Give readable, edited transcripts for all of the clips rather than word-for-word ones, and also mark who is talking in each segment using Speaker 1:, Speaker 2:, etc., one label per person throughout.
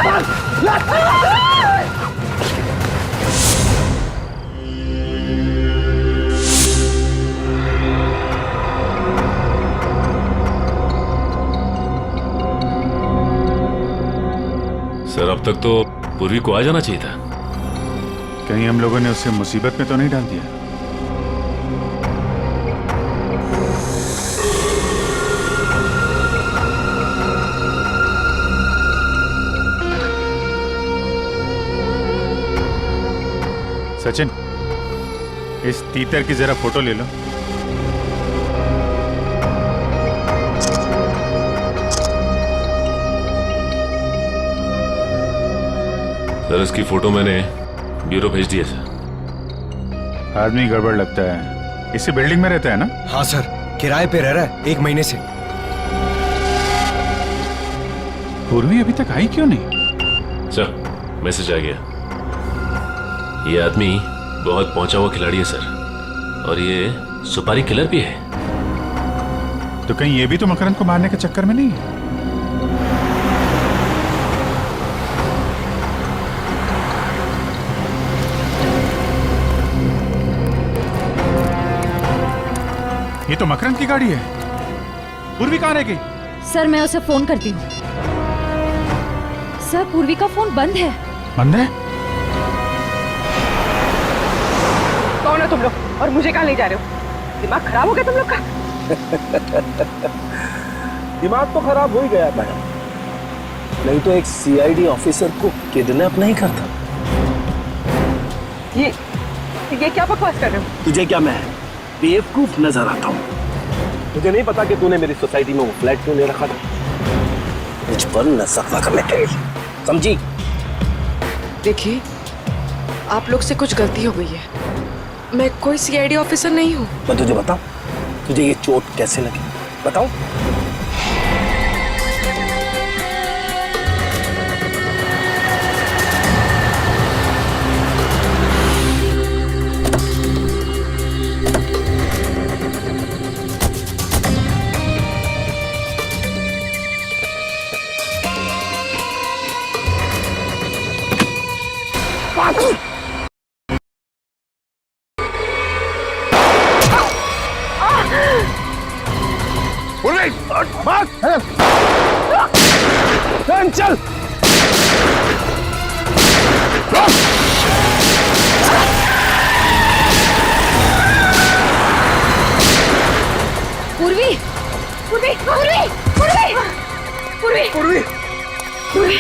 Speaker 1: Sir, अब तक तो पूर्वी को आ जाना चाहिए था।
Speaker 2: कहीं हम लोगों ने उसे मुसीबत में तो नहीं डाल दिया? सचिन, इस तीतर की जरा फोटो ले लो।
Speaker 1: सर, इसकी फोटो मैंने ब्यूरो भेज दी है सर।
Speaker 2: आदमी गड़बड़ लगता है। इसी बिल्डिंग में रहता है ना?
Speaker 3: हाँ सर, किराए पे रह रहा है 1 महीने से।
Speaker 2: पूर्वी अभी तक आई क्यों नहीं?
Speaker 1: सर, मैसेज आ गया। ये आदमी बहुत पहुंचा हुआ खिलाड़ी है सर, और ये सुपारी किलर भी है।
Speaker 2: तो कहीं ये भी तो मकरंद को मारने के चक्कर में नहीं है? ये तो मकरंद की गाड़ी है। पूर्वी कहाँ रह गई?
Speaker 4: सर, मैं उसे फोन करती हूँ। सर, पूर्वी का फोन बंद है।
Speaker 2: बंद है?
Speaker 5: कौन हो तुम लोग और मुझे कहाँ ले जा रहे हो? दिमाग खराब हो गया तुम लोग का?
Speaker 6: दिमाग तो खराब हो ही गया था, नहीं तो एक सीआईडी ऑफिसर को किडनैप नहीं करता।
Speaker 5: ये क्या बकवास कर रहे हो?
Speaker 6: तुझे क्या मैं बेवकूफ नजर आता हूँ? मुझे नहीं पता कि तूने मेरी सोसाइटी में वो फ्लैट क्यों ले रखा था। मुझ पर नजर करने के लिए, समझी?
Speaker 7: देखिए, आप लोग से कुछ गलती हो गई है। मैं कोई सीआईडी ऑफिसर नहीं हूँ।
Speaker 6: मैं तुझे बताऊं, तुझे ये चोट कैसे लगी बताऊं? चल
Speaker 4: पूर्वी, पूर्वी, पूर्वी, पूर्वी, पूर्वी,
Speaker 6: पूर्वी,
Speaker 4: पूर्वी।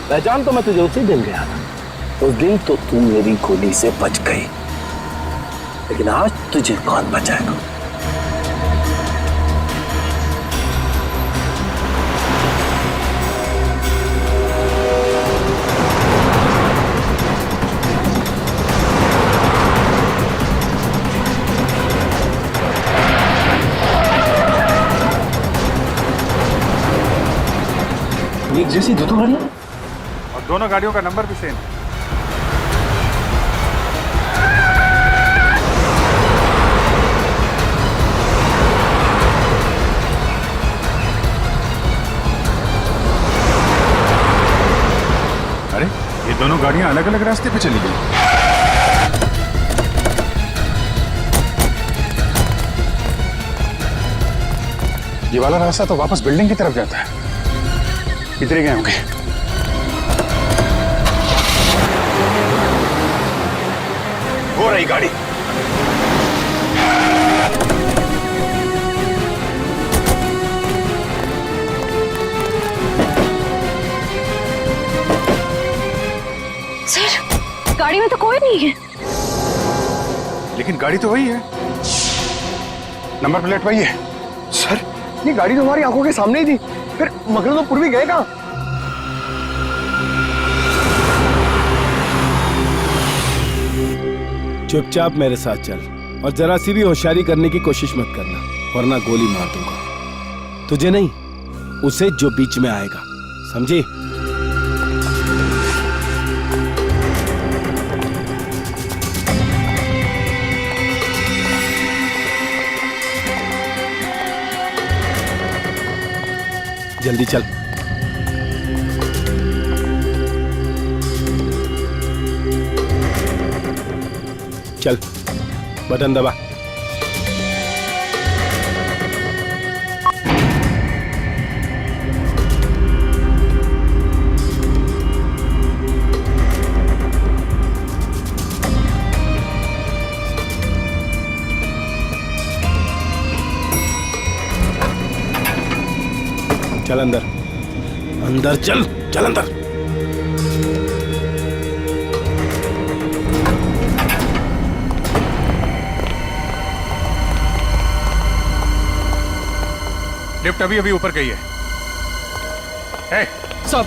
Speaker 6: पहचान तो मैं तुझे उसी दिन गया था। उस दिन तो तू मेरी गोली से बच गई, लेकिन आज तुझे कौन बचाएगा? एक जैसी दो गाड़ियां,
Speaker 2: और दोनों गाड़ियों का नंबर भी सेम। अरे, ये दोनों गाड़ियां अलग अलग रास्ते पे चली गई। ये वाला रास्ता तो वापस बिल्डिंग की तरफ जाता है। इधर ही गए होंगे। हो रही गाड़ी।
Speaker 4: सर, गाड़ी में तो कोई नहीं है।
Speaker 2: लेकिन गाड़ी तो वही है, नंबर प्लेट वही है।
Speaker 3: सर, ये गाड़ी तो हमारी आंखों के सामने ही थी, फिर मकरंद और पूर्वी गए कहाँ?
Speaker 8: चुपचाप मेरे साथ चल और जरा सी भी होशियारी करने की कोशिश मत करना, वरना गोली मार दूंगा। तुझे नहीं, उसे जो बीच में आएगा, समझी? जल्दी चल। चल बटन दबा। चल अंदर, अंदर चल, चल अंदर।
Speaker 2: लिफ्ट अभी अभी ऊपर गई है। ए,
Speaker 3: साहब।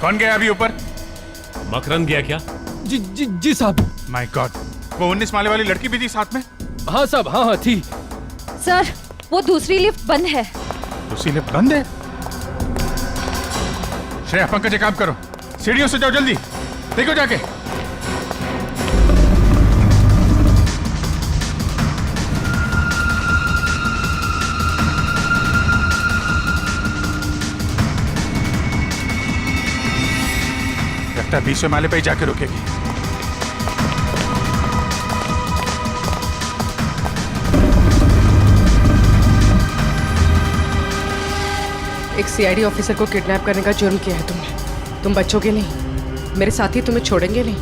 Speaker 2: कौन गया अभी ऊपर?
Speaker 1: मकरंद गया क्या?
Speaker 3: जी साहब।
Speaker 2: माय गॉड, वो 19 माले वाली लड़की भी थी साथ में?
Speaker 3: हाँ साहब, हाँ थी।
Speaker 4: सर, वो दूसरी लिफ्ट बंद है।
Speaker 2: दूसरी लिफ्ट बंद है? श्रेया, पंकज, एक काम करो, सीढ़ियों से जाओ, जल्दी देखो जाके। लगता है 20वें माले पे ही जाके रुकेगी।
Speaker 7: एक सीआईडी ऑफिसर को किडनैप करने का जुर्म किया है तुमने। तुम बचोगे नहीं, मेरे साथी तुम्हें छोड़ेंगे नहीं।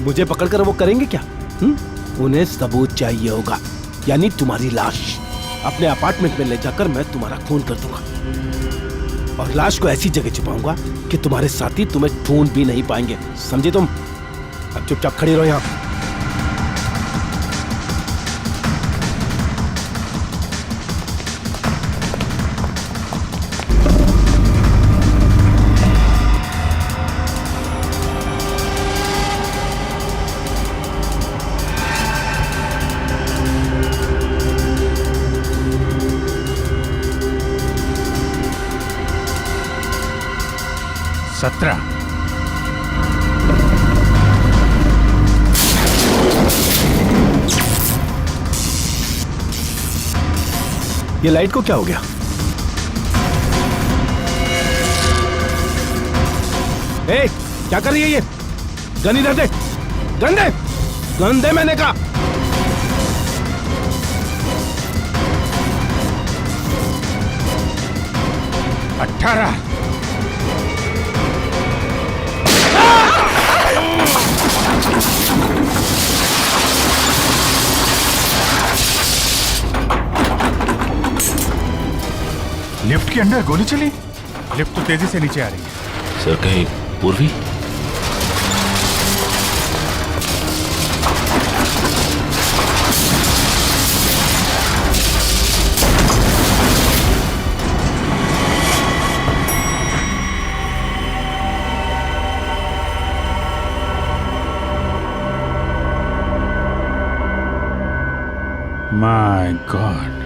Speaker 8: मुझे पकड़कर वो करेंगे क्या? उन्हें सबूत चाहिए होगा, यानी तुम्हारी लाश। अपने अपार्टमेंट में ले जाकर मैं तुम्हारा खून कर दूंगा और लाश को ऐसी जगह छुपाऊंगा कि तुम्हारे साथी तुम्हें ढूंढ भी नहीं पाएंगे। समझे तुम? अब चुपचाप खड़ी रहो यहाँ। ये लाइट को क्या हो गया? ए, क्या कर रही है ये? गन इधर दे, गन दे, गन दे मैंने कहा।
Speaker 2: अठारह। लिफ्ट के अंदर गोली चली? लिफ्ट तो तेजी से नीचे आ रही है।
Speaker 1: सर, कहीं पूर्वी?
Speaker 2: My God.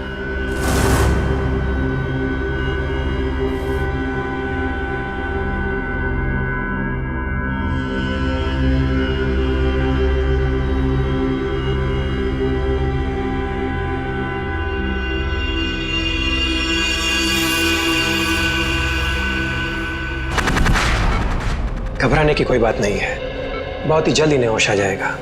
Speaker 3: घबराने की कोई बात नहीं है, बहुत ही जल्द इन्हें होश आ जाएगा।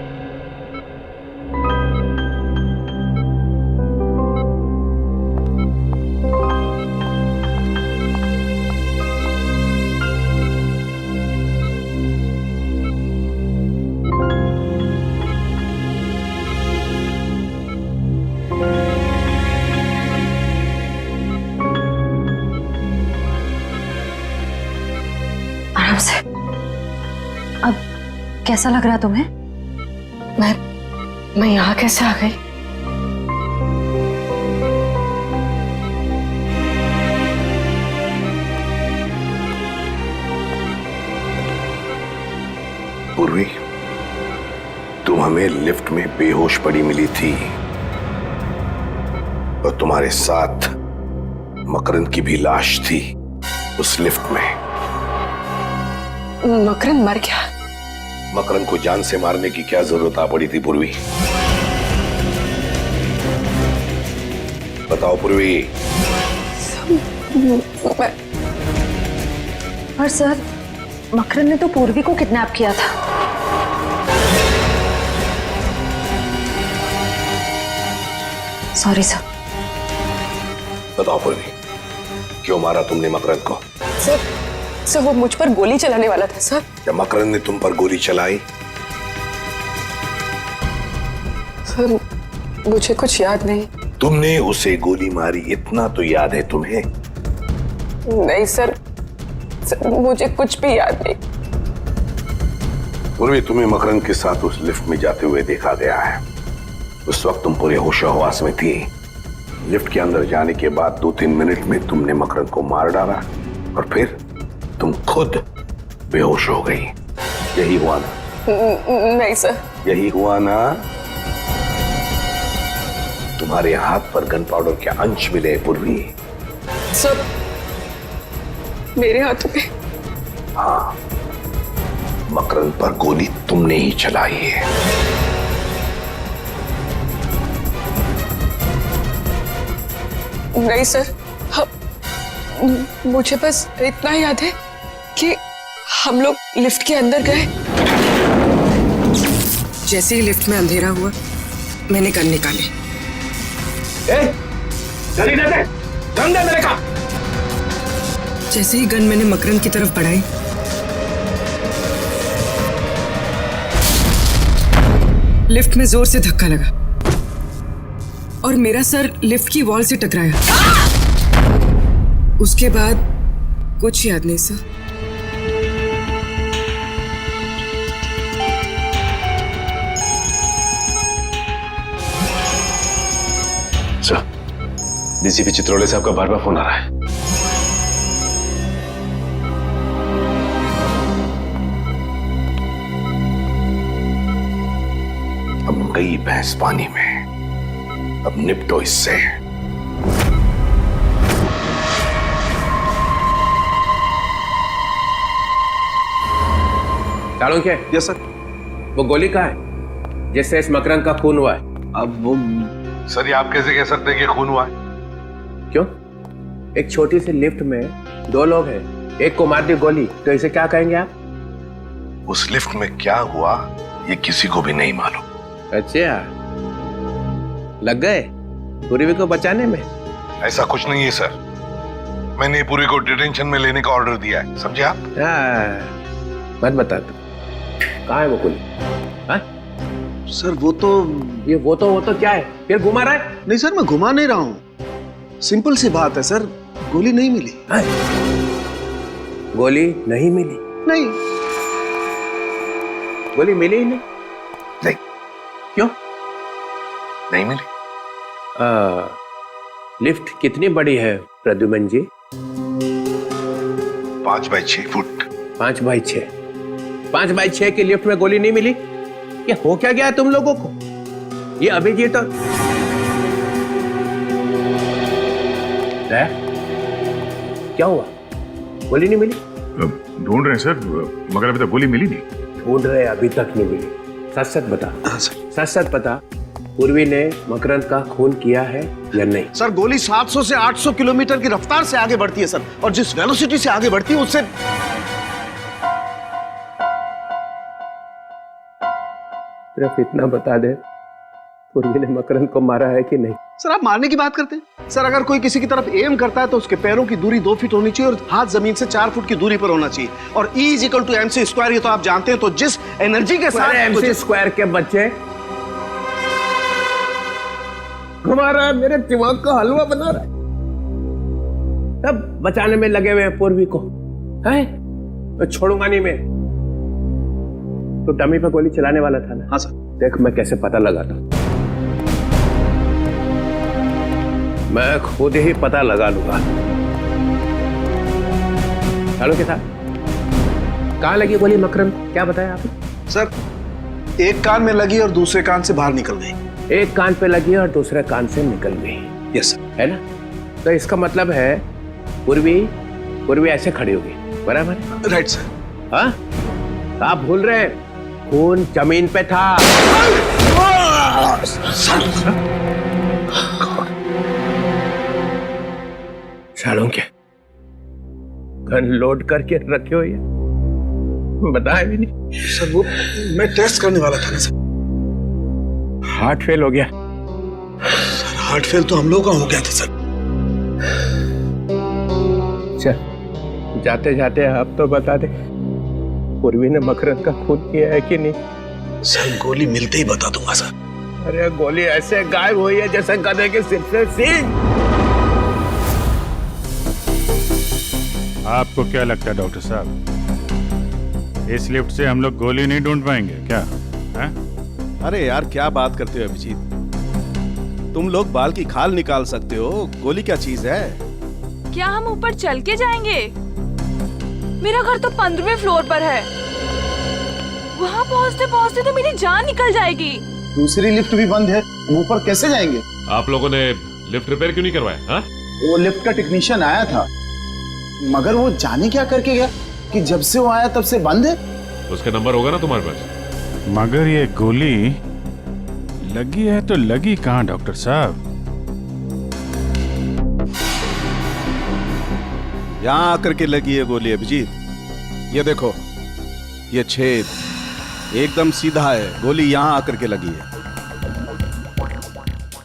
Speaker 4: आराम से। अब कैसा लग रहा है तुम्हें?
Speaker 7: मैं यहाँ कैसे आ गई?
Speaker 6: पूर्वी, तुम हमें लिफ्ट में बेहोश पड़ी मिली थी और तुम्हारे साथ मकरंद की भी लाश थी उस लिफ्ट में।
Speaker 7: मकरंद मर गया?
Speaker 6: मकरंद को जान से मारने की क्या जरूरत आ पड़ी थी पूर्वी? बताओ पूर्वी।
Speaker 4: पर सर, मकरंद ने तो पूर्वी को किडनैप किया था। Sorry sir.
Speaker 6: बताओ पूर्वी, क्यों मारा तुमने मकरंद को?
Speaker 5: सर वो मुझ पर गोली चलाने वाला था सर।
Speaker 6: क्या मकरंद ने तुम पर गोली चलाई?
Speaker 5: सर मुझे कुछ याद नहीं।
Speaker 6: तुमने उसे गोली मारी इतना तो याद है तुम्हें?
Speaker 5: नहीं सर मुझे कुछ भी याद नहीं।
Speaker 6: पूर्वी, तुम्हें मकरंद के साथ उस लिफ्ट में जाते हुए देखा गया है। उस वक्त तुम पूरे होशो-हवास में थी। लिफ्ट के अंदर जाने के बाद 2-3 मिनट में तुमने मकरंद को मार डाला और फिर तुम खुद बेहोश हो गई। यही हुआ ना?
Speaker 5: नहीं सर।
Speaker 6: यही हुआ ना? तुम्हारे हाथ पर गन पाउडर के अंश मिले पूर्वी।
Speaker 5: सर मेरे हाथों पे?
Speaker 6: हाँ, मकरंद पर गोली तुमने ही चलाई है।
Speaker 5: नहीं सर, मुझे बस इतना याद है कि हम लोग लिफ्ट के अंदर गए। जैसे ही लिफ्ट में अंधेरा हुआ मैंने गन निकाली।
Speaker 6: जल्दी दे दे, गन दे मेरे का।
Speaker 5: जैसे ही गन मैंने मकरंद की तरफ बढ़ाई, लिफ्ट में जोर से धक्का लगा और मेरा सर लिफ्ट की वॉल से टकराया। उसके बाद कुछ याद नहीं सर।
Speaker 1: सर, डीसीपी चित्रोले साहब का बार बार फोन आ रहा है।
Speaker 6: अब गई भैंस पानी में, अब निपटो इससे।
Speaker 9: चाणक्य।
Speaker 3: Yes sir.
Speaker 9: वो गोली कहाँ है जिससे इस मकरंद का खून हुआ है?
Speaker 3: अब वो
Speaker 6: सर, ये आप कैसे कह सकते हैं कि खून हुआ है?
Speaker 9: क्यों? एक छोटी सी लिफ्ट में 2 लोग हैं, एक को मार दी गोली, तो इसे क्या कहेंगे आप?
Speaker 6: उस लिफ्ट में क्या हुआ ये किसी को भी नहीं मालूम।
Speaker 9: अच्छा, लग गए पूर्वी को बचाने में?
Speaker 6: ऐसा कुछ नहीं है सर, मैंने पूरी को डिटेंशन में लेने का ऑर्डर दिया है, समझे आप?
Speaker 9: मत बता तू, कहाँ है वो गोली?
Speaker 3: सर वो तो
Speaker 9: क्या है? फिर घुमा रहा है?
Speaker 3: नहीं सर, मैं घुमा नहीं रहा हूँ। सिंपल सी बात है सर, गोली नहीं मिली।
Speaker 9: गोली नहीं मिली?
Speaker 3: नहीं,
Speaker 9: गोली मिली ही नहीं?
Speaker 6: नहीं।
Speaker 9: क्यों
Speaker 6: नहीं मिली?
Speaker 9: लिफ्ट कितनी बड़ी है प्रद्युमन जी?
Speaker 6: 5x6 foot.
Speaker 9: 5x6? 5x6 की लिफ्ट में गोली नहीं मिली? ये हो क्या गया तुम लोगों को? ये अभिजीत तो क्या हुआ? गोली नहीं मिली?
Speaker 2: ढूंढ रहे हैं सर, मगर अभी तक गोली मिली नहीं।
Speaker 9: ढूंढ रहे, अभी तक नहीं मिली। सच सच बता। सच सच बता, पूर्वी ने मकरंद का खून किया है या नहीं?
Speaker 3: सर गोली 700 से 800 किलोमीटर की रफ्तार से आगे बढ़ती है सर, और जिस वेलोसिटी से आगे बढ़ती है उससे।
Speaker 9: सिर्फ इतना बता दे, पूर्वी ने मकरंद को मारा है कि नहीं?
Speaker 3: सर आप मारने की बात करते हैं? सर अगर कोई किसी की तरफ एम करता है तो उसके पैरों की दूरी 2 फीट होनी चाहिए और हाथ जमीन से 4 फुट की दूरी पर होना चाहिए, और E = mc², ये तो आप जानते हैं। तो जिस एनर्जी के साथ
Speaker 9: mc² के बच्चे घुमा रहा है, मेरे दिमाग का हलवा बना रहा है। तब बचाने में लगे हुए हैं पूर्वी को, है? तो छोड़ूंगा नहीं मैं। तो डमी पे गोली चलाने वाला था ना?
Speaker 3: हाँ सर।
Speaker 9: देख मैं कैसे पता लगाता हूं, मैं खुद ही पता लगा लूंगा। चलो के साथ कहां लगी गोली मकरंद, क्या बताया आपने?
Speaker 3: सर एक कान में लगी और दूसरे कान से बाहर निकल गई।
Speaker 9: एक कान पे लगी और दूसरे कान से निकल गई।
Speaker 3: Yes sir.
Speaker 9: है ना? तो इसका मतलब है पूर्वी ऐसे खड़ी होगी, बराबर है?
Speaker 3: Right sir.
Speaker 9: हाँ, आप भूल रहे हैं, खून जमीन पे था। चाणक्य, गन लोड करके रखे हो, ये बताया भी नहीं।
Speaker 3: सर वो मैं टेस्ट करने वाला था ना सर।
Speaker 9: हार्ट फेल हो गया।
Speaker 3: सर हार्ट फेल तो हम लोग का हो गया था सर।
Speaker 9: चल जाते जाते अब तो बता दे, पूर्वी ने मकरंद का खून किया है कि नहीं?
Speaker 3: सर गोली मिलते ही बता दूंगा सर।
Speaker 9: अरे गोली ऐसे गायब हुई है जैसे गधे के सिर से सींग।
Speaker 2: आपको क्या लगता है डॉक्टर साहब, इस लिफ्ट से हम लोग गोली नहीं ढूंढ पाएंगे क्या? है?
Speaker 8: अरे यार क्या बात करते हो अभिजीत, तुम लोग बाल की खाल निकाल सकते हो, गोली क्या चीज है?
Speaker 10: क्या हम ऊपर चल के जाएंगे? मेरा घर तो 15वें फ्लोर पर है, वहाँ पहुँचते पहुँचते तो मेरी जान निकल जाएगी।
Speaker 3: दूसरी लिफ्ट भी बंद है, हम ऊपर कैसे जाएंगे?
Speaker 1: आप लोगों ने लिफ्ट रिपेयर क्यों नहीं करवाया? हाँ?
Speaker 11: वो लिफ्ट का टेक्नीशियन आया था, मगर वो जाने क्या करके गया कि जब से वो आया तब से बंद है।
Speaker 1: उसका नंबर होगा ना तुम्हारे पास?
Speaker 2: मगर ये गोली लगी है तो लगी कहाँ डॉक्टर साहब?
Speaker 8: यहाँ आकर के लगी है गोली अभिजीत। ये देखो, ये छेद एकदम सीधा है, गोली यहाँ आकर के लगी है।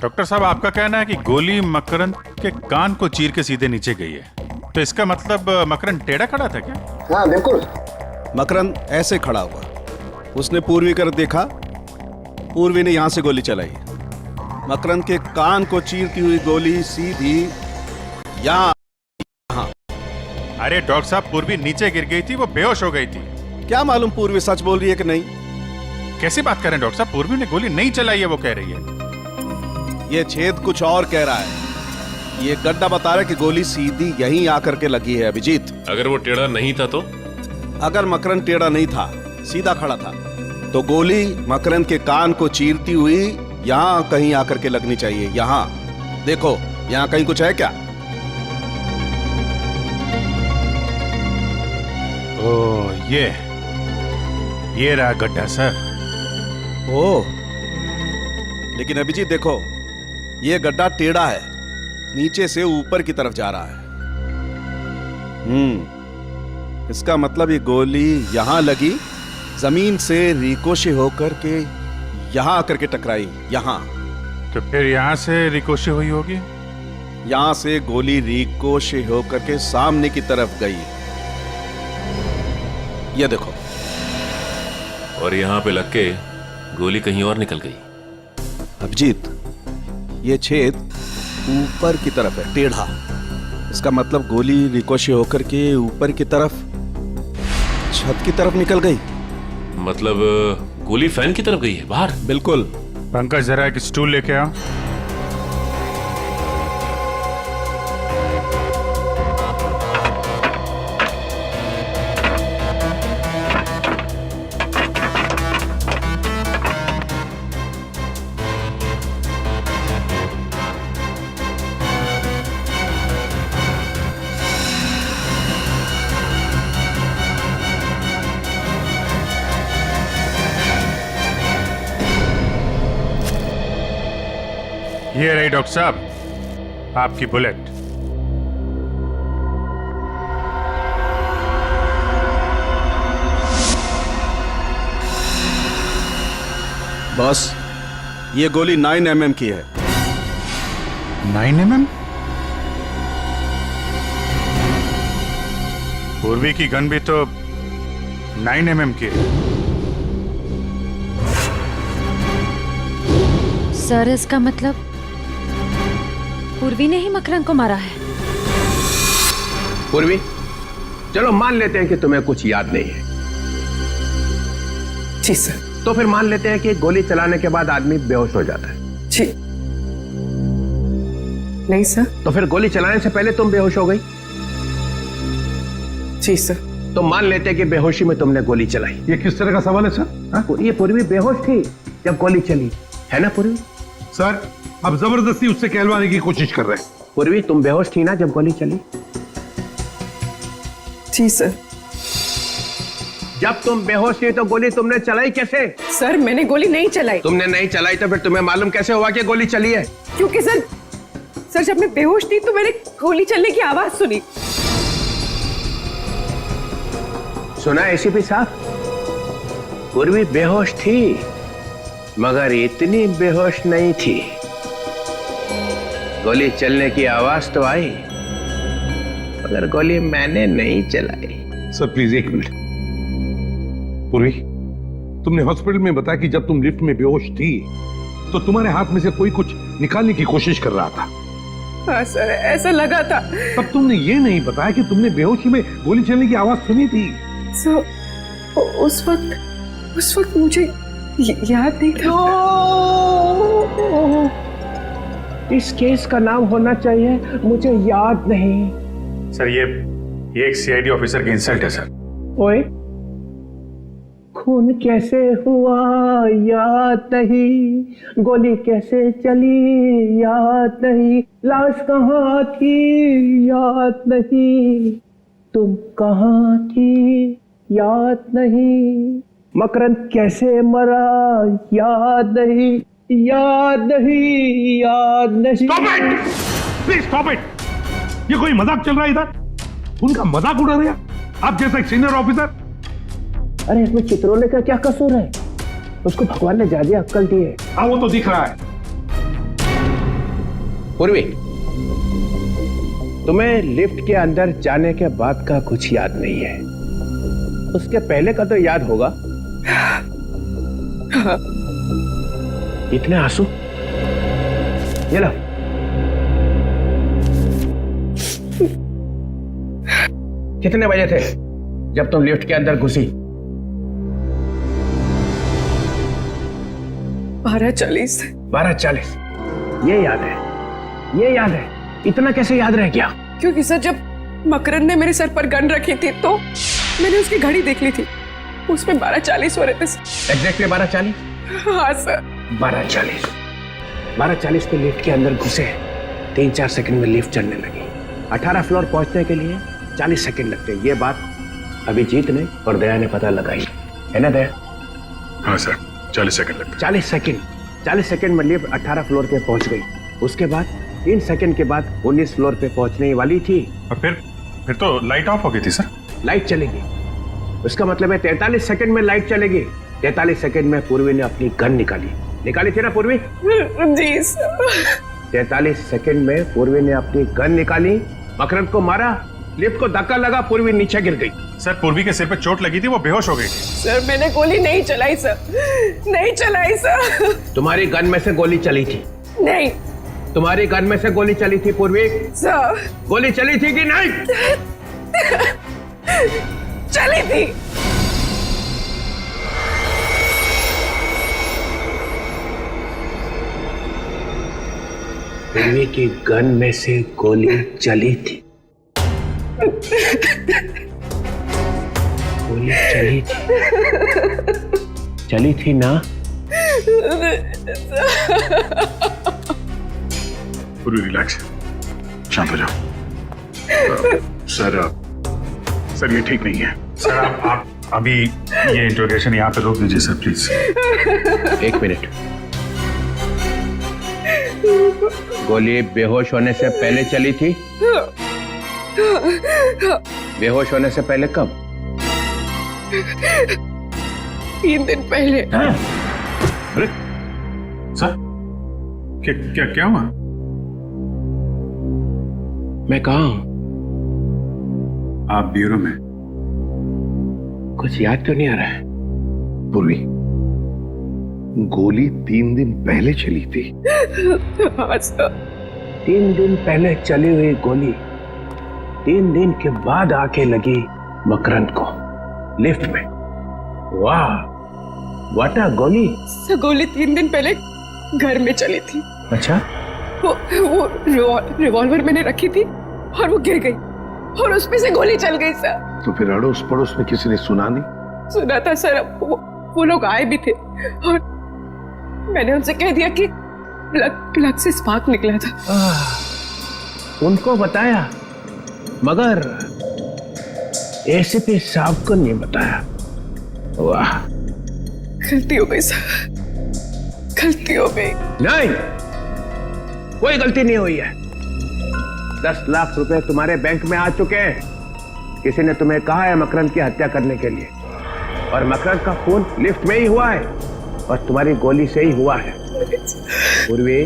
Speaker 2: डॉक्टर साहब आपका कहना है कि गोली मकरंद के कान को चीर के सीधे नीचे गई है, तो इसका मतलब मकरंद टेढ़ा खड़ा था क्या?
Speaker 11: हाँ बिल्कुल।
Speaker 8: मकरंद ऐसे खड़ा हुआ, उसने पूर्वी कर देखा, पूर्वी ने यहां से गोली चलाई, मकरंद के कान को चीरती हुई गोली सीधी यहाँ।
Speaker 2: अरे डॉक्टर साहब, पूर्वी नीचे गिर गई थी, वो बेहोश हो गई थी।
Speaker 8: क्या मालूम पूर्वी सच बोल रही है कि नहीं।
Speaker 2: कैसी बात कर रहे हैं डॉक्टर साहब, पूर्वी ने गोली नहीं चलाई है वो कह रही है।
Speaker 8: ये छेद कुछ और कह रहा है, ये गड्ढा बता रहा है कि गोली सीधी यहीं आकर के लगी है अभिजीत।
Speaker 1: अगर वो टेढ़ा नहीं था तो?
Speaker 8: अगर मकरंद टेढ़ा नहीं था, सीधा खड़ा था, तो गोली मकरंद के कान को चीरती हुई यहाँ कहीं आकर के लगनी चाहिए। यहाँ देखो, यहाँ कहीं कुछ है क्या?
Speaker 2: ओ ये रहा गड्ढा सर।
Speaker 8: ओ, लेकिन अभिजीत देखो, ये गड्ढा टेढ़ा है, नीचे से ऊपर की तरफ जा रहा है। इसका मतलब ये गोली यहां लगी, जमीन से रिकोशे होकर के यहां आकर के टकराई यहां।
Speaker 2: तो फिर यहां से रिकोशे हुई होगी?
Speaker 8: यहां से गोली रिकोशे होकर के सामने की तरफ गई, ये देखो।
Speaker 1: और यहाँ पे लग के गोली कहीं और निकल गई।
Speaker 8: अभिजीत, ये छेद ऊपर की तरफ है, टेढ़ा, इसका मतलब गोली रिकोशे होकर के ऊपर की तरफ, छत की तरफ निकल गई।
Speaker 1: मतलब गोली फैन की तरफ गई है बाहर?
Speaker 8: बिल्कुल।
Speaker 2: पंकज जरा एक स्टूल लेके आओ। ये रही डॉक्टर साहब आपकी बुलेट।
Speaker 8: बॉस, ये गोली 9 mm की है।
Speaker 2: 9 mm? पूर्वी की गन भी तो 9 mm की है।
Speaker 4: सर इसका मतलब पूर्वी ने ही मकरंद को मारा है।
Speaker 9: पूर्वी, चलो मान लेते हैं कि तुम्हें कुछ याद नहीं है।
Speaker 5: जी सर।
Speaker 9: तो फिर मान लेते हैं कि गोली चलाने के बाद आदमी बेहोश हो जाता है।
Speaker 5: जी नहीं सर।
Speaker 9: तो फिर गोली चलाने से पहले तुम बेहोश हो गई?
Speaker 5: जी सर।
Speaker 9: तो मान लेते हैं कि बेहोशी में तुमने गोली चलाई।
Speaker 2: ये किस तरह का सवाल है सर?
Speaker 9: ये पूर्वी बेहोश थी जब गोली चली, है ना पूर्वी?
Speaker 2: सर अब जबरदस्ती उससे कहलवाने की कोशिश कर रहे हैं।
Speaker 9: पूर्वी, तुम बेहोश थी ना जब गोली चली?
Speaker 5: जी सर।
Speaker 9: जब तुम बेहोश थी तो गोली तुमने चलाई कैसे?
Speaker 5: सर मैंने गोली नहीं चलाई।
Speaker 9: तुमने नहीं चलाई तो फिर तुम्हें मालूम कैसे हुआ कि गोली चली है?
Speaker 5: क्योंकि सर जब मैं बेहोश थी तो मैंने गोली चलने की आवाज सुनी।
Speaker 9: सुना एसीपी साहब, पूर्वी बेहोश थी मगर इतनी बेहोश नहीं थी। गोली चलने की आवाज तो आई, मगर गोली मैंने नहीं चलाई।
Speaker 6: सर प्लीज एक मिनट। पूर्वी, तुमने हॉस्पिटल में बताया कि जब तुम लिफ्ट में बेहोश थी तो तुम्हारे हाथ में से कोई कुछ निकालने की कोशिश कर रहा था।
Speaker 5: हाँ सर, ऐसा लगा था।
Speaker 6: तब तुमने ये नहीं बताया कि तुमने बेहोशी में गोली चलने की आवाज सुनी थी।
Speaker 5: सर उस वक्त मुझे याद नहीं था।
Speaker 9: इस केस का नाम होना चाहिए मुझे याद नहीं।
Speaker 2: सर ये एक सीआईडी ऑफिसर की इंसल्ट है सर।
Speaker 9: ओए, खून कैसे हुआ याद नहीं, गोली कैसे चली याद नहीं, लाश कहाँ थी याद नहीं, तुम कहाँ थी याद नहीं, मकरंद कैसे मरा याद नहीं, याद नहीं, याद नहीं।
Speaker 6: Stop it! Please stop it! ये कोई मजाक चल रहा है इधर? उनका मजाक उड़ा रहे हैं आप जैसा एक सीनियर ऑफिसर।
Speaker 9: अरे इसमें चित्रोले का क्या कसूर है? उसको भगवान ने ज्यादा अक्ल दी है।
Speaker 6: हाँ वो तो दिख रहा है।
Speaker 9: पूर्वी, तुम्हें लिफ्ट के अंदर जाने के बाद का कुछ याद नहीं है, उसके पहले का तो याद होगा। इतने आंसू? ये लो। कितने बजे थे जब तुम लिफ्ट के अंदर घुसी?
Speaker 5: 12:40।
Speaker 9: 12:40। ये याद है, ये याद है। इतना कैसे याद रह गया?
Speaker 5: क्योंकि सर जब मकरंद ने मेरे सर पर गन रखी थी तो मैंने उसकी घड़ी देख ली थी, उसमें 12:40 हो रहे थे।
Speaker 9: एग्जैक्टली 12:40?
Speaker 5: हाँ सर।
Speaker 9: 12:40। 12:40 पे लिफ्ट के अंदर घुसे, 3-4 सेकंड में लिफ्ट चढ़ने लगी। 18 फ्लोर पहुंचने के लिए 40 सेकंड लगते। ये बात अभिजीत ने और दया ने पता लगाई है ना दया?
Speaker 2: हाँ सर, 40 सेकंड लगते।
Speaker 9: 40 सेकंड में लिफ्ट 18 फ्लोर पे पहुंच गई। उसके बाद 3 सेकंड के बाद 19 फ्लोर पे पहुंचने वाली थी।
Speaker 2: और फिर तो लाइट ऑफ हो गई थी सर।
Speaker 9: लाइट चलेगी, उसका मतलब है 43 सेकंड में लाइट चलेगी। 43 सेकंड में पूर्वी ने अपनी गन निकाली थी ना पूर्वी?
Speaker 5: जी सर।
Speaker 9: 43 सेकंड में पूर्वी ने अपनी गन निकाली, मकरंद को मारा, लिफ्ट को धक्का लगा, पूर्वी नीचे गिर गई।
Speaker 2: सर पूर्वी के सिर पे चोट लगी थी, वो बेहोश हो गई थी।
Speaker 5: सर मैंने गोली नहीं चलाई सर, नहीं चलाई सर।
Speaker 9: तुम्हारी गन में से गोली चली थी?
Speaker 5: नहीं।
Speaker 9: तुम्हारी गन में से गोली चली थी पूर्वी?
Speaker 5: सर
Speaker 9: गोली चली थी कि नहीं?
Speaker 5: चली थी।
Speaker 9: पूर्वी की गन में से गोली चली थी। गोली चली थी ना?
Speaker 2: पूरी रिलैक्स, शांत हो जाओ। सर ये ठीक नहीं है सर। आप अभी ये इंट्रोगेशन यहाँ पे रोक दीजिए सर प्लीज।
Speaker 9: 1 मिनट। गोली बेहोश होने से पहले चली थी? बेहोश होने से पहले कब?
Speaker 5: 3 दिन पहले।
Speaker 2: अरे सर क्या हुआ?
Speaker 9: मैं कहाँ हूं?
Speaker 2: आप ब्यूरो में।
Speaker 9: कुछ याद क्यों नहीं आ रहा है?
Speaker 6: पूर्वी, गोली 3 दिन पहले चली थी।
Speaker 5: हाँ सर।
Speaker 9: 3 दिन पहले चली हुई गोली 3 दिन के बाद आके लगी मकरंद को लिफ्ट में। वाह, व्हाट अ गोली।
Speaker 5: सर गोली 3 दिन पहले घर में चली थी।
Speaker 9: अच्छा?
Speaker 5: वो रिवॉल्वर मैंने रखी थी और वो गिर गई और उसमें से गोली चल गई सर।
Speaker 6: तो फिर अड़ोस पड़ोस में किसी ने सुना नहीं?
Speaker 5: सुना था सर, वो लोग आए भी थे और मैंने उनसे कह दिया कि प्लग से स्पार्क निकला था।
Speaker 9: उनको बताया मगर एसीपी साहब को नहीं बताया। वाह,
Speaker 5: गलती हो गई सर, गलती हो गई।
Speaker 9: नहीं, कोई गलती नहीं हुई है। 10 लाख रुपए तुम्हारे बैंक में आ चुके हैं। किसी ने तुम्हें कहा है मकरंद की हत्या करने के लिए, और मकरंद का खून लिफ्ट में ही हुआ है और तुम्हारी गोली से ही हुआ है। पूर्वी,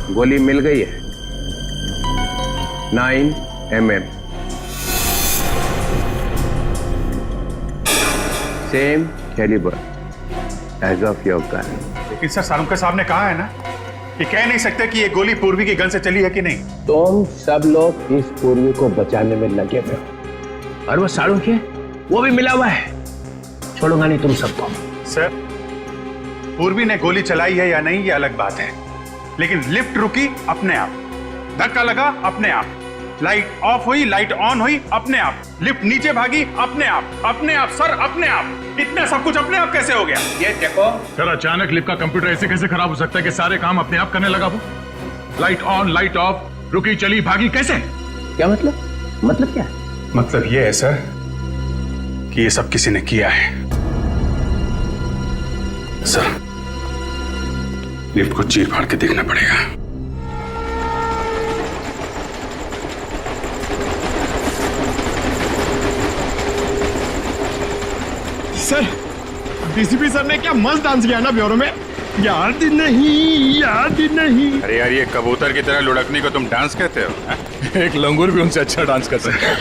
Speaker 9: गोली मिल गई है 9 mm, same caliber as of your gun.
Speaker 2: लेकिन सर सालुंके साहब ने कहा है ना कि कह नहीं सकते कि ये गोली पूर्वी की गन से चली है कि नहीं।
Speaker 9: तुम सब लोग इस पूर्वी को बचाने में लगे हुए हो और वो सालुंके वो भी मिला हुआ है। छोड़ूंगा नहीं तुम सबको।
Speaker 2: सर पूर्वी ने गोली चलाई है या नहीं ये अलग बात है, लेकिन लिफ्ट रुकी अपने आप, धक्का लगा अपने आप, लाइट ऑफ हुई लाइट ऑन हुई अपने आप, लिफ्ट नीचे भागी अपने आप सर अपने आप। इतना सब कुछ अपने आप कैसे हो गया?
Speaker 9: ये देखो
Speaker 12: सर, अचानक लिफ्ट का कंप्यूटर ऐसे कैसे खराब हो सकता है कि सारे काम अपने आप करने लगा? वो लाइट ऑन लाइट ऑफ, रुकी चली भागी, कैसे?
Speaker 9: क्या मतलब क्या है?
Speaker 2: मतलब ये है सर कि ये सब किसी ने किया है। सर लिफ्ट को चीर फाड़ के देखना पड़ेगा।
Speaker 12: सर डीसीपी सर ने क्या मस्त डांस किया ना ब्यूरो में। याद नहीं।
Speaker 2: अरे यार ये कबूतर की तरह लुढ़कने को तुम डांस कहते हो?
Speaker 12: एक लंगूर भी उनसे अच्छा डांस कर सकता है।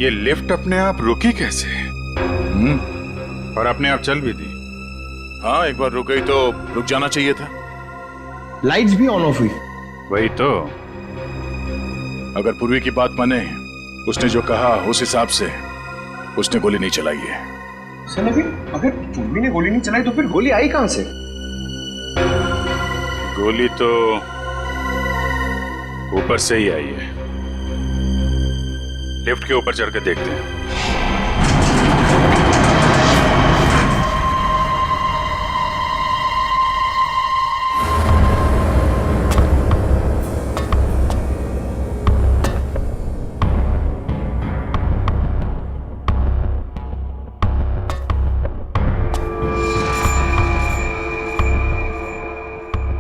Speaker 2: ये लिफ्ट अपने आप रुकी कैसे? और अपने आप चल भी दी।
Speaker 12: हाँ, एक बार रुक गई तो रुक जाना चाहिए था।
Speaker 9: लाइट्स भी ऑन ऑफ हुई।
Speaker 2: वही तो।
Speaker 12: अगर पूर्वी की बात माने, उसने जो कहा उस हिसाब से उसने गोली नहीं चलाई है।
Speaker 3: सर अगर पूर्वी ने गोली नहीं चलाई तो फिर गोली आई कहां से?
Speaker 2: गोली तो ऊपर से ही आई है। लिफ्ट के ऊपर चढ़ के देखते हैं।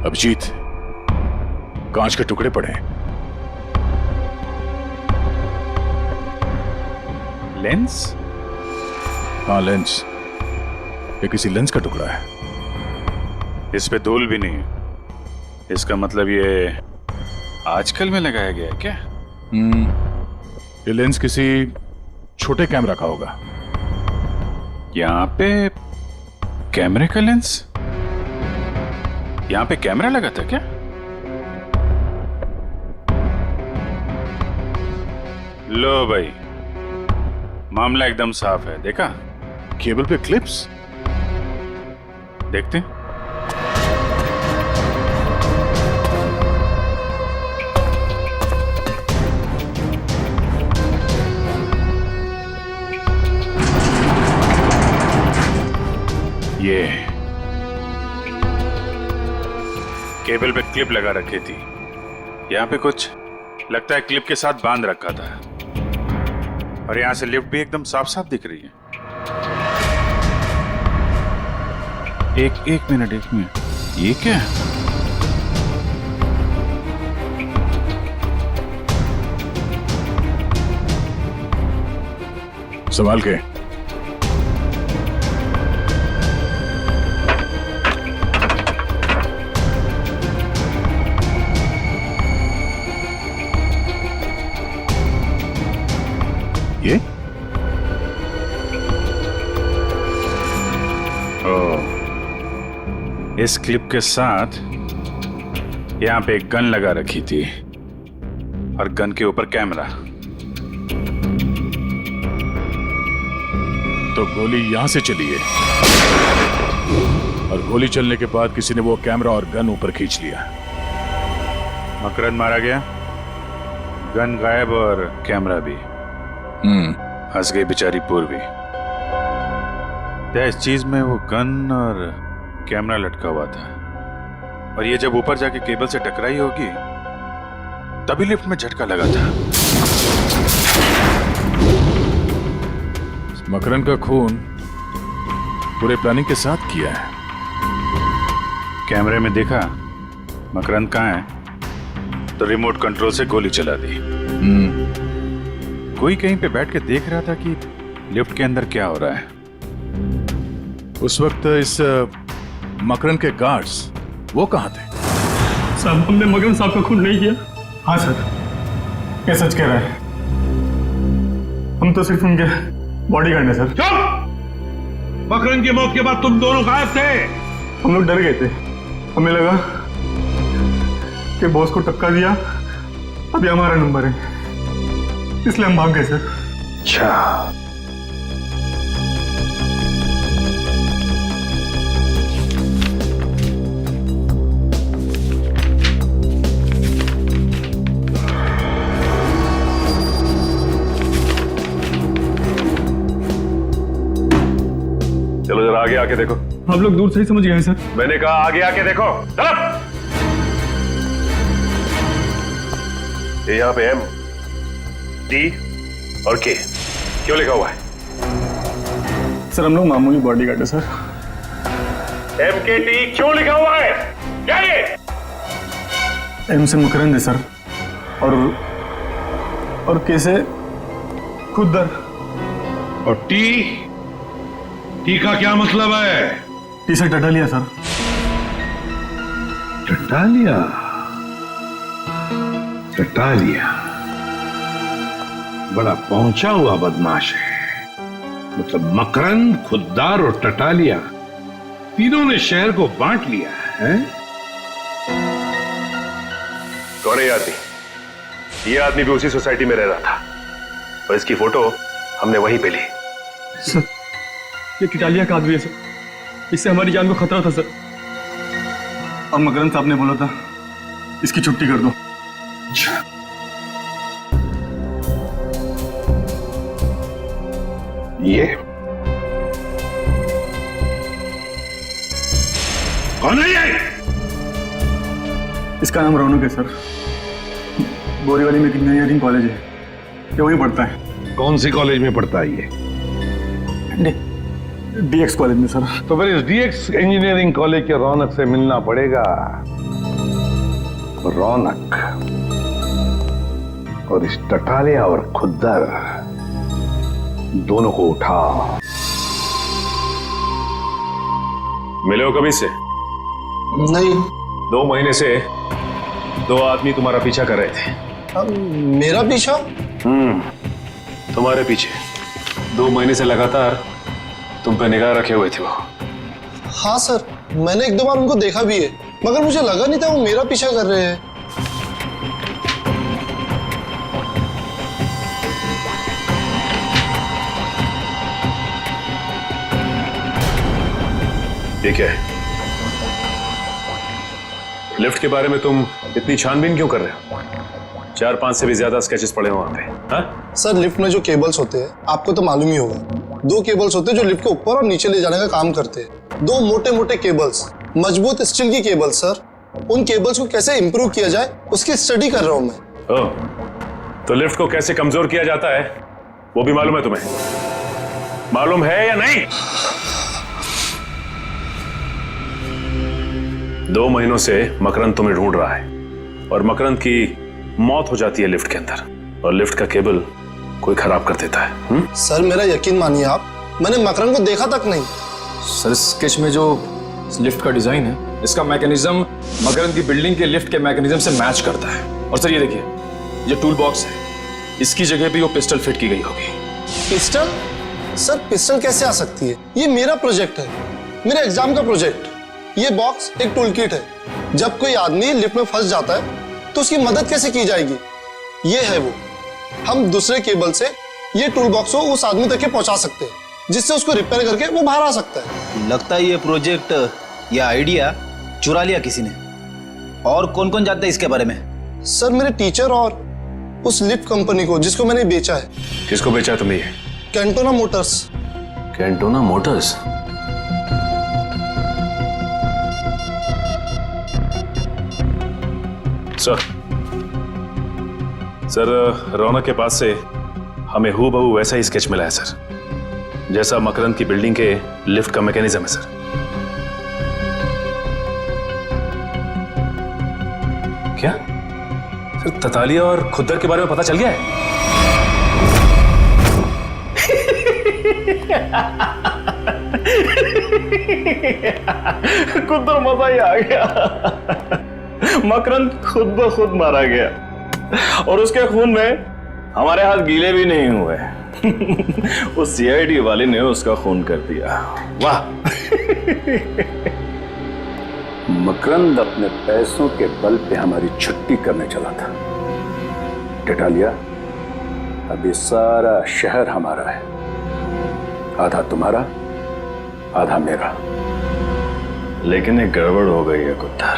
Speaker 12: अभिजीत, कांच के टुकड़े पड़े।
Speaker 2: लेंस?
Speaker 12: हाँ, लेंस। ये किसी लेंस का टुकड़ा है।
Speaker 2: इस पे धूल भी नहीं है। इसका मतलब ये आजकल में लगाया गया है क्या?
Speaker 12: ये लेंस किसी छोटे कैमरा का होगा।
Speaker 2: यहाँ पे कैमरे का लेंस? यहाँ पे कैमरा लगा था क्या? लो भाई, मामला एकदम साफ है। देखा?
Speaker 12: केबल पे क्लिप्स
Speaker 2: देखते हैं। ये केबल पे क्लिप लगा रखी थी। यहाँ पे कुछ लगता है क्लिप के साथ बांध रखा था। और यहां से लिफ्ट भी एकदम साफ साफ दिख रही है। एक मिनट ये क्या है?
Speaker 12: संभाल के। ये
Speaker 2: इस क्लिप के साथ यहां पे एक गन लगा रखी थी और गन के ऊपर कैमरा।
Speaker 12: तो गोली यहां से चली है और गोली चलने के बाद किसी ने वो कैमरा और गन ऊपर खींच लिया।
Speaker 2: मकरंद मारा गया, गन गायब और कैमरा भी। हंस गई बेचारी पूर्वी। इस चीज में वो गन और कैमरा लटका हुआ था और ये जब ऊपर जाके केबल से टकराई होगी तभी लिफ्ट में झटका लगा था।
Speaker 12: मकरंद का खून पूरे प्लानिंग के साथ किया है।
Speaker 2: कैमरे में देखा मकरंद कहाँ है तो रिमोट कंट्रोल से गोली चला दी। कोई कहीं पे बैठ के देख रहा था कि
Speaker 12: लिफ्ट के अंदर क्या हो रहा है? उस वक्त इस मकरन के गार्ड्स वो कहाँ थे?
Speaker 13: साहब हमने मकरन साहब का खून नहीं किया। हाँ सर, क्या सच कह रहा है? हम तो सिर्फ उनके बॉडीगार्ड हैं सर।
Speaker 6: चुप! मकरन की मौत के बाद तुम दोनों गायब थे।
Speaker 13: हम लोग डर गए थे, हमें लगा कि बॉस को टक्का दिया, अभी हमारा नंबर है, इसलिए हम भाग गए सर।
Speaker 6: अच्छा,
Speaker 1: चलो जरा आगे आके देखो।
Speaker 13: हम लोग दूर से ही समझ गए हैं सर।
Speaker 1: मैंने कहा आगे आके देखो। चलो। ये यहाँ पे एम, डी और के क्यों लिखा हुआ है?
Speaker 13: सर हम लोग मामूली बॉडीगार्ड है सर।
Speaker 1: एम के टी क्यों लिखा हुआ है? क्या ये?
Speaker 13: एम से मकरंद है सर, और के से खुदर।
Speaker 6: और टी? टी का क्या मतलब है?
Speaker 13: टी से टटालिया सर।
Speaker 6: टटालिया? टटालिया बड़ा पहुंचा हुआ बदमाश है। मतलब मकरंद, खुद्दार और टटालिया तीनों ने शहर को बांट लिया है।
Speaker 1: कौन है ये आदमी? ये आदमी भी उसी सोसाइटी में रह रहा था और इसकी फोटो हमने वहीं पे ली।
Speaker 13: सर ये टिटालिया का आदमी है सर, इससे हमारी जान को खतरा था सर। और मकरंद साहब ने बोला था इसकी छुट्टी कर दो।
Speaker 6: ये कौन है ये?
Speaker 13: इसका नाम रौनक है सर, बोरीवली में इंजीनियरिंग कॉलेज है, ये वहीं पढ़ता है।
Speaker 6: कौन सी कॉलेज में पढ़ता है ये?
Speaker 13: डीएक्स कॉलेज में सर।
Speaker 6: तो फिर इस डीएक्स इंजीनियरिंग कॉलेज के रौनक से मिलना पड़ेगा। रौनक और इस टटालिया और खुद्दर दोनों को उठा।
Speaker 1: मिले हो कभी से?
Speaker 3: नहीं।
Speaker 1: 2 महीने से 2 आदमी तुम्हारा पीछा कर रहे थे।
Speaker 3: मेरा पीछा?
Speaker 1: तुम्हारे पीछे 2 महीने से लगातार तुम पे निगाह रखे हुए थे वो।
Speaker 3: हाँ सर, मैंने 1-2 बार उनको देखा भी है, मगर मुझे लगा नहीं था वो मेरा पीछा कर रहे हैं।
Speaker 1: ये क्या है? लिफ्ट के बारे में तुम इतनी छानबीन क्यों कर रहे हो? 4-5 से भी ज्यादा स्केचेस पड़े हो वहां पे। हाँ?
Speaker 3: सर लिफ्ट में जो केबल्स होते हैं आपको तो मालूम ही होगा, 2 केबल्स होते हैं जो लिफ्ट के ऊपर और नीचे ले जाने का काम करते हैं। 2 मोटे मोटे केबल्स, मजबूत स्टील की केबल्स सर। उन केबल्स को कैसे इंप्रूव किया जाए उसकी स्टडी कर रहा हूं मैं।
Speaker 1: ओह, तो लिफ्ट को कैसे कमजोर किया जाता है वो भी मालूम है तुम्हें? मालूम है या नहीं? 2 महीनों से मकरंद तुम्हें ढूंढ रहा है और मकरंद की मौत हो जाती है लिफ्ट के अंदर और लिफ्ट का केबल कोई खराब कर देता है।
Speaker 3: सर मेरा यकीन मानिए आप, मैंने मकरंद को देखा तक नहीं।
Speaker 14: सर स्केच में जो लिफ्ट का डिजाइन है इसका मैकेनिज्म मकरंद की बिल्डिंग के लिफ्ट के मैकेनिज्म से मैच करता है। और सर ये देखिए, ये टूल बॉक्स है, इसकी जगह भी वो पिस्टल फिट की गई होगी।
Speaker 3: पिस्टल? सर पिस्टल कैसे आ सकती है? ये मेरा प्रोजेक्ट है, मेरे एग्जाम का प्रोजेक्ट। ये बॉक्स एक टूल किट है, जब कोई आदमी लिफ्ट में फंस जाता है तो उसकी मदद कैसे की जाएगी, ये है वो। हम दूसरे केबल से ये टूल बॉक्स को उस आदमी तक पहुंचा सकते हैं, जिससे उसको रिपेयर करके वो बाहर आ सकता है।
Speaker 11: लगता है ये प्रोजेक्ट या आइडिया चुरा लिया किसी ने। और कौन कौन जानता है इसके बारे में?
Speaker 3: सर मेरे टीचर और उस लिफ्ट कंपनी को जिसको मैंने बेचा है।
Speaker 1: किसको बेचा तुमने ये?
Speaker 3: Cantona Motors.
Speaker 1: Cantona Motors? Sir Raunak के पास से हमें हूबहू वैसा ही स्केच मिला है सर, जैसा मकरंद की बिल्डिंग के लिफ्ट का मैकेनिज्म है सर। क्या सर ततालिया और खुद्दर के बारे में पता चल गया है?
Speaker 14: खुद तो मजा ही आ गया। मकरंद खुद ब खुद मारा गया और उसके खून में हमारे हाथ गीले भी नहीं हुए। उस सीआईडी वाले ने उसका खून कर दिया। वाह।
Speaker 6: मकरंद अपने पैसों के बल पे हमारी छुट्टी करने चला था। टिटालिया, अब ये सारा शहर हमारा है, आधा तुम्हारा आधा मेरा।
Speaker 14: लेकिन एक गड़बड़ हो गई है कुत्तर।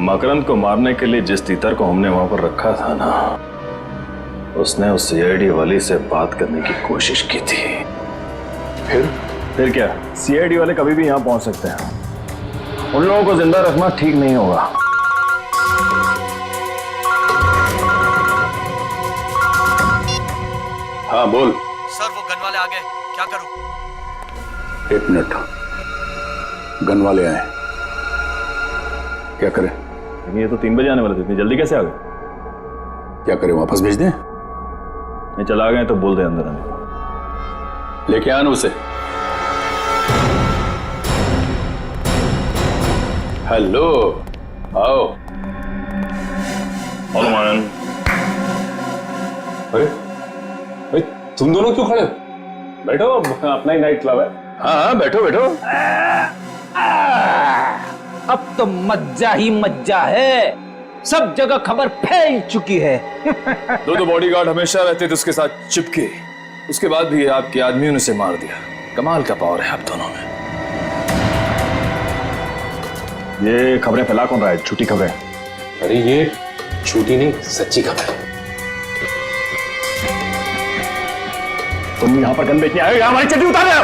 Speaker 14: मकरंद को मारने के लिए जिस तीतर को हमने वहां पर रखा था ना, उसने उस सीआईडी वाली से बात करने की कोशिश की थी। फिर क्या, सीआईडी वाले कभी भी यहां पहुंच सकते हैं। उन लोगों को जिंदा रखना ठीक नहीं होगा।
Speaker 6: हाँ बोल।
Speaker 15: सर वो गन वाले आ गए, क्या करूं?
Speaker 6: 1 मिनट, गन वाले आए, क्या करें?
Speaker 14: ये तो 3 बजे आने वाले थे, इतनी जल्दी कैसे आ गए?
Speaker 6: क्या करें, वापस भेज दें?
Speaker 14: नहीं, चला गए तो बोल दे अंदर आने को।
Speaker 6: लेके आना उसे। हेलो, आओ।
Speaker 14: हनुमान।
Speaker 1: अरे तुम दोनों क्यों खड़े हो? बैठो, अपना ही नाइट क्लब है।
Speaker 6: हाँ बैठो बैठो।
Speaker 9: अब तो मज्जा ही मज्जा है, सब जगह खबर फैल चुकी है।
Speaker 14: दो बॉडीगार्ड हमेशा रहते थे उसके साथ चिपके, उसके बाद भी आपके आदमियों ने उसे मार दिया। कमाल का पावर है आप दोनों में। ये खबरें फैला कौन रहा है? झूठी खबरें।
Speaker 1: अरे ये झूठी नहीं, सच्ची खबर है।
Speaker 14: तुम यहाँ पर गन बेचने आए हो या हमारी चड्डी उतार रहे हो?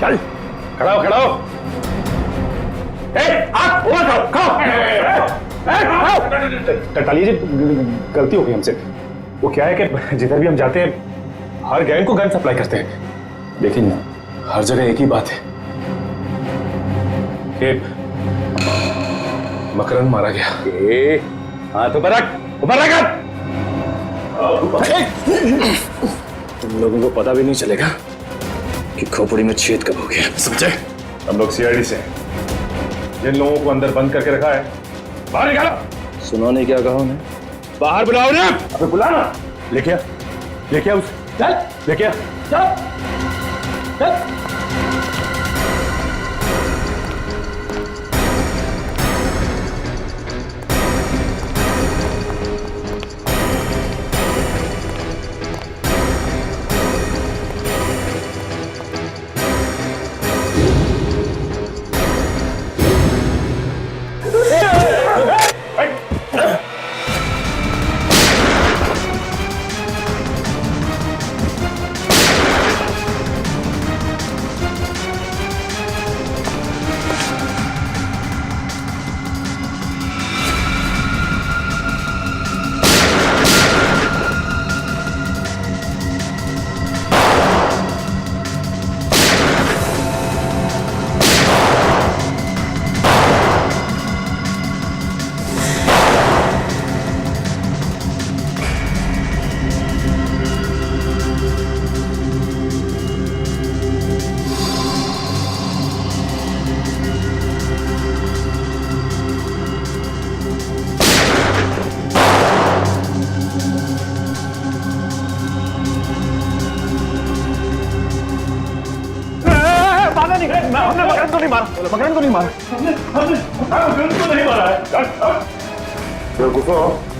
Speaker 14: चल खड़ा हो, खड़ा हो।
Speaker 13: टटाली जी, गलती हो गई हमसे। वो क्या है कि जिधर भी हम जाते हैं हर गैंग को गन सप्लाई करते हैं, लेकिन हर जगह एक ही बात है कि मकरंद मारा गया।
Speaker 6: हाँ तो बरक
Speaker 14: तुम लोगों को पता भी नहीं चलेगा कि खोपड़ी में छेद कब हो गया, समझे?
Speaker 13: हम लोग सीआईडी से हैं। जिन लोगों को अंदर बंद करके रखा है बाहर निकालो।
Speaker 14: सुनो नहीं क्या कहा उन्हें?
Speaker 13: बाहर बुलाओ ना। अबे बुलाना। लेके आ उसे। चल लेके आ। चल चल। हमने मकरंद को नहीं मारा। मकरंद को नहीं मारा।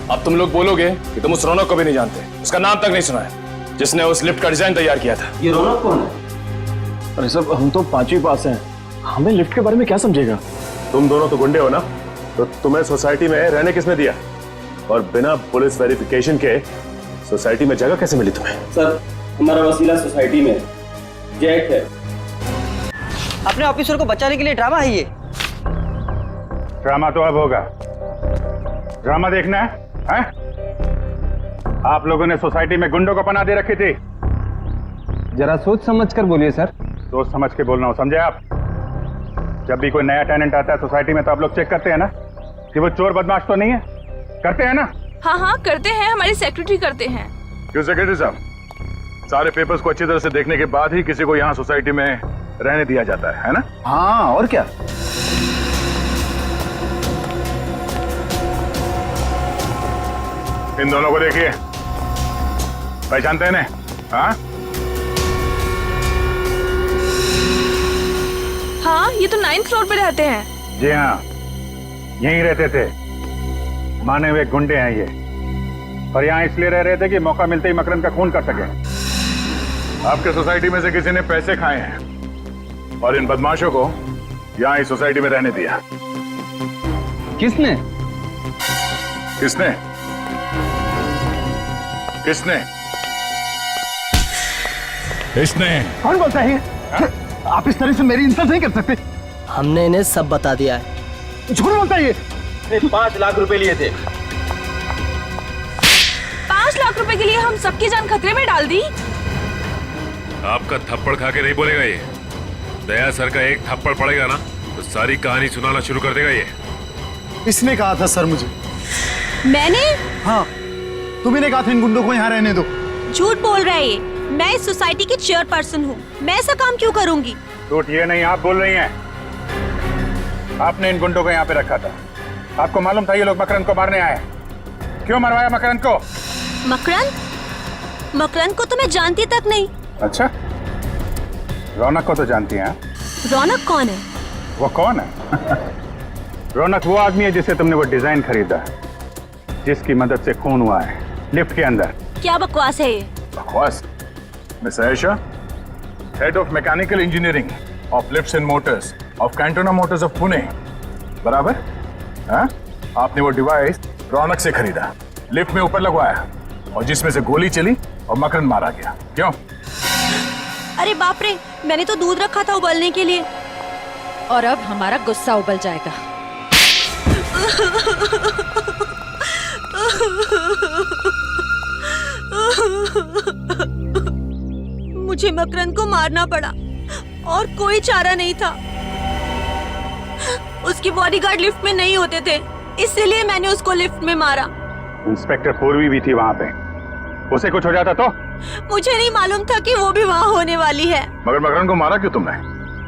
Speaker 14: अब तुम लोग बोलोगे कि तुम उस रौनक को भी नहीं जानते, उसका नाम तक नहीं सुना है, जिसने उस लिफ्ट का डिजाइन तैयार किया था।
Speaker 11: ये रौनक कौन है?
Speaker 14: अरे सब हम तो 5वीं पास हैं, हमें लिफ्ट के बारे में क्या समझेगा?
Speaker 1: तुम दोनों तो गुंडे हो ना, तो तुम्हें सोसाइटी में रहने किसने दिया? और बिना पुलिस वेरिफिकेशन के सोसाइटी में जगह कैसे मिली तुम्हें?
Speaker 11: सर हमारा वसीला सोसाइटी में जेट है।
Speaker 15: अपने ऑफिसर को बचाने के लिए ड्रामा है ये।
Speaker 2: ड्रामा तो अब होगा। ड्रामा देखना है? आप लोगों ने सोसाइटी में गुंडों को पनाह दे रखी थी।
Speaker 9: जरा सोच समझ कर बोलिए सर।
Speaker 2: सोच समझ के बोल रहा हूँ, समझे आप? जब भी कोई नया टेनेंट आता है सोसाइटी में तो आप लोग चेक करते हैं ना कि वो चोर बदमाश तो नहीं है? करते हैं ना?
Speaker 10: हाँ हाँ करते हैं, हमारी सेक्रेटरी करते हैं।
Speaker 2: क्यों सेक्रेटरी साहब,
Speaker 12: सारे पेपर्स को अच्छी तरह से देखने के बाद ही किसी को यहाँ सोसाइटी में रहने दिया जाता है ना?
Speaker 11: हाँ, और क्या।
Speaker 12: इन दोनों को देखिए, पहचानते हैं इन्हें? हाँ
Speaker 10: हाँ, ये तो 9th फ्लोर पे रहते हैं।
Speaker 2: जी हाँ, यहीं रहते थे। माने हुए गुंडे हैं ये, और यहाँ इसलिए रह रहे थे कि मौका मिलते ही मकरंद का खून कर सके।
Speaker 12: आपके सोसाइटी में से किसी ने पैसे खाए हैं और इन बदमाशों को यहाँ इस सोसाइटी में रहने दिया।
Speaker 11: किसने?
Speaker 12: किसने? किसने? इसने।
Speaker 11: कौन बोलता है? आप इस तरह से मेरी इंसल्ट नहीं कर सकते।
Speaker 15: हमने इन्हें सब बता दिया है।
Speaker 11: झूठ बोलता है ये।
Speaker 15: 5 लाख रुपए लिए थे।
Speaker 10: 5 लाख रुपए के लिए हम सबकी जान खतरे में डाल दी।
Speaker 1: आपका थप्पड़ खा के नहीं बोलेगा ये। दया सर का एक थप्पड़ पड़ेगा ना तो सारी कहानी सुनाना शुरू कर देगा ये।
Speaker 3: इसने कहा था सर मुझे।
Speaker 10: मैंने?
Speaker 3: हाँ, तुम्ही ने कहा था इन गुंडों को यहाँ रहने दो।
Speaker 10: झूठ बोल रहा है ये। मैं इस सोसाइटी की चेयरपर्सन हूँ, मैं ऐसा काम क्यों करूंगी?
Speaker 2: झूठ ये नहीं, आप बोल रही हैं। आपने इन गुंडों को यहाँ पे रखा था। आपको मालूम था ये लोग मकरंद को मारने आए। क्यों मरवाया मकरंद को?
Speaker 10: मकरंद? मकरंद को तो मैं जानती तक नहीं।
Speaker 2: अच्छा, रौनक को तो जानती हैं।
Speaker 10: रौनक कौन है?
Speaker 2: वो कौन है? रौनक वो आदमी है जिससे तुमने वो डिजाइन खरीदा, जिसकी मदद से खून हुआ है लिफ्ट के अंदर।
Speaker 10: क्या बकवास है ये?
Speaker 12: बकवास? Miss Ayesha, head of mechanical engineering of lifts and Motors of Cantona Motors of Pune, बराबर? हाँ? आपने वो डिवाइस रौनक से खरीदा, लिफ्ट में ऊपर लगवाया और जिसमें से गोली चली और मकरंद मारा गया। क्यों?
Speaker 10: अरे बाप रे, मैंने तो दूध रखा था उबलने के लिए।
Speaker 7: और अब हमारा गुस्सा उबल जाएगा।
Speaker 10: मुझे मकरंद को मारना पड़ा और कोई चारा नहीं था। उसकी बॉडीगार्ड लिफ्ट में नहीं होते थे, इसलिए मैंने उसको लिफ्ट में मारा।
Speaker 2: इंस्पेक्टर पूर्वी भी थी वहाँ पे, उसे कुछ हो जाता तो?
Speaker 10: मुझे नहीं मालूम था कि वो भी वहाँ होने वाली है।
Speaker 12: मगर मकरंद को मारा क्यों तुमने?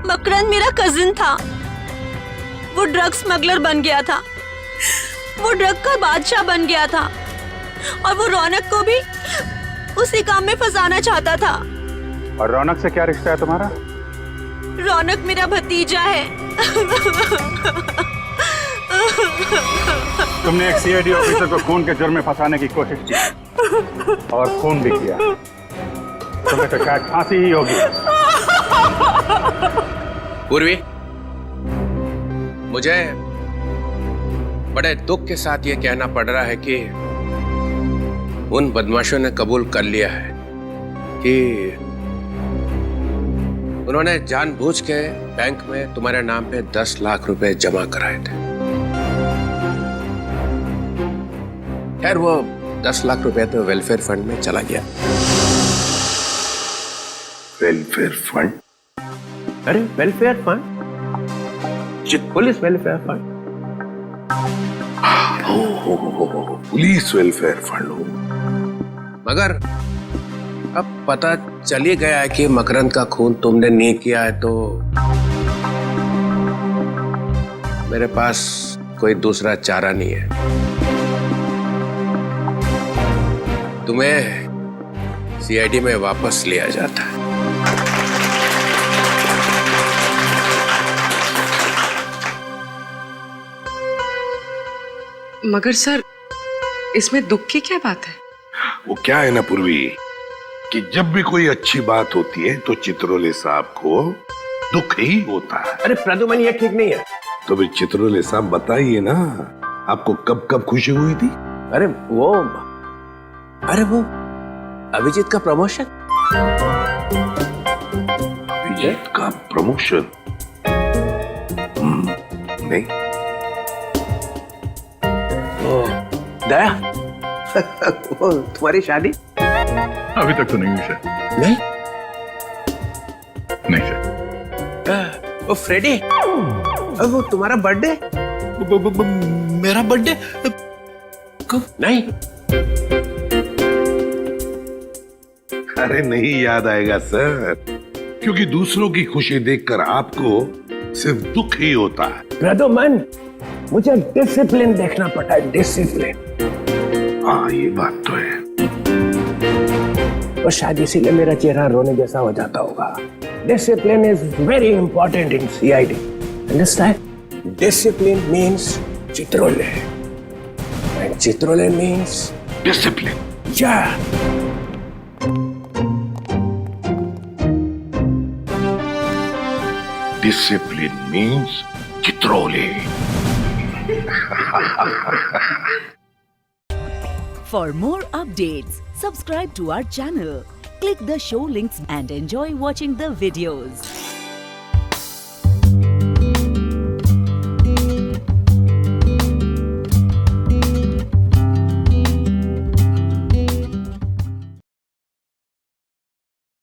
Speaker 10: मकरंद मेरा कजिन था, वो ड्रग स्मगलर बन गया था, वो ड्रग का बादशाह बन गया था और वो रौनक को भी उसी काम में फंसाना चाहता था।
Speaker 2: और रौनक से क्या रिश्ता है तुम्हारा?
Speaker 10: रौनक मेरा भतीजा है।
Speaker 2: तुमने एक सीआईडी ऑफिसर को खून के जुर्म में फंसाने की कोशिश की और खून भी किया। तुम्हें तो शायद फांसी ही होगी।
Speaker 9: पूर्वी, मुझे बड़े दुख के साथ ये कहना पड़ रहा है कि उन बदमाशों ने कबूल कर लिया है कि उन्होंने जानबूझ के बैंक में तुम्हारे नाम पे 10 लाख रुपए जमा कराए थे। खैर, वो 10 लाख रुपए तो वेलफेयर फंड में चला गया।
Speaker 6: Welfare fund?
Speaker 9: अरे welfare fund, police welfare fund.
Speaker 6: Police welfare fund हो।
Speaker 9: मगर अब पता चल ही गया है कि मकरंद का खून तुमने नहीं किया है, तो मेरे पास कोई दूसरा चारा नहीं है। तुम्हें सीआईडी में वापस लिया जाता है।
Speaker 7: मगर सर, इसमें दुख की क्या बात है?
Speaker 6: वो क्या है ना पूर्वी, कि जब भी कोई अच्छी बात होती है तो चित्रोले साहब को दुख ही होता है।
Speaker 9: अरे प्रदुमन, ये ठीक नहीं है।
Speaker 6: तो भी चित्रोले साहब बताइए ना, आपको कब कब खुशी हुई थी?
Speaker 9: अरे वो अभिजीत का प्रमोशन।
Speaker 6: अभिजीत का प्रमोशन? नहीं।
Speaker 9: दया, वो तुम्हारी शादी?
Speaker 12: अभी तक तो नहीं हुई सर।
Speaker 9: नहीं?
Speaker 12: नहीं सर।
Speaker 9: वो फ्रेडी, वो तुम्हारा बर्थडे?
Speaker 3: मेरा बर्थडे कब?
Speaker 9: नहीं।
Speaker 6: अरे नहीं याद आएगा सर, क्योंकि दूसरों की खुशी देखकर आपको सिर्फ दुख ही होता है।
Speaker 9: प्रदुमन, मुझे डिसिप्लिन देखना पड़ता है, डिसिप्लिन।
Speaker 6: हाँ ये बात तो है।
Speaker 9: और शायद इसीलिए मेरा चेहरा रोने जैसा हो जाता होगा। Discipline is very important in CID, understand? Discipline means Chitrole, and Chitrole means
Speaker 6: discipline.
Speaker 9: या
Speaker 6: discipline means Chitrole.
Speaker 16: For more updates, subscribe to our channel, click the show links and enjoy watching the videos.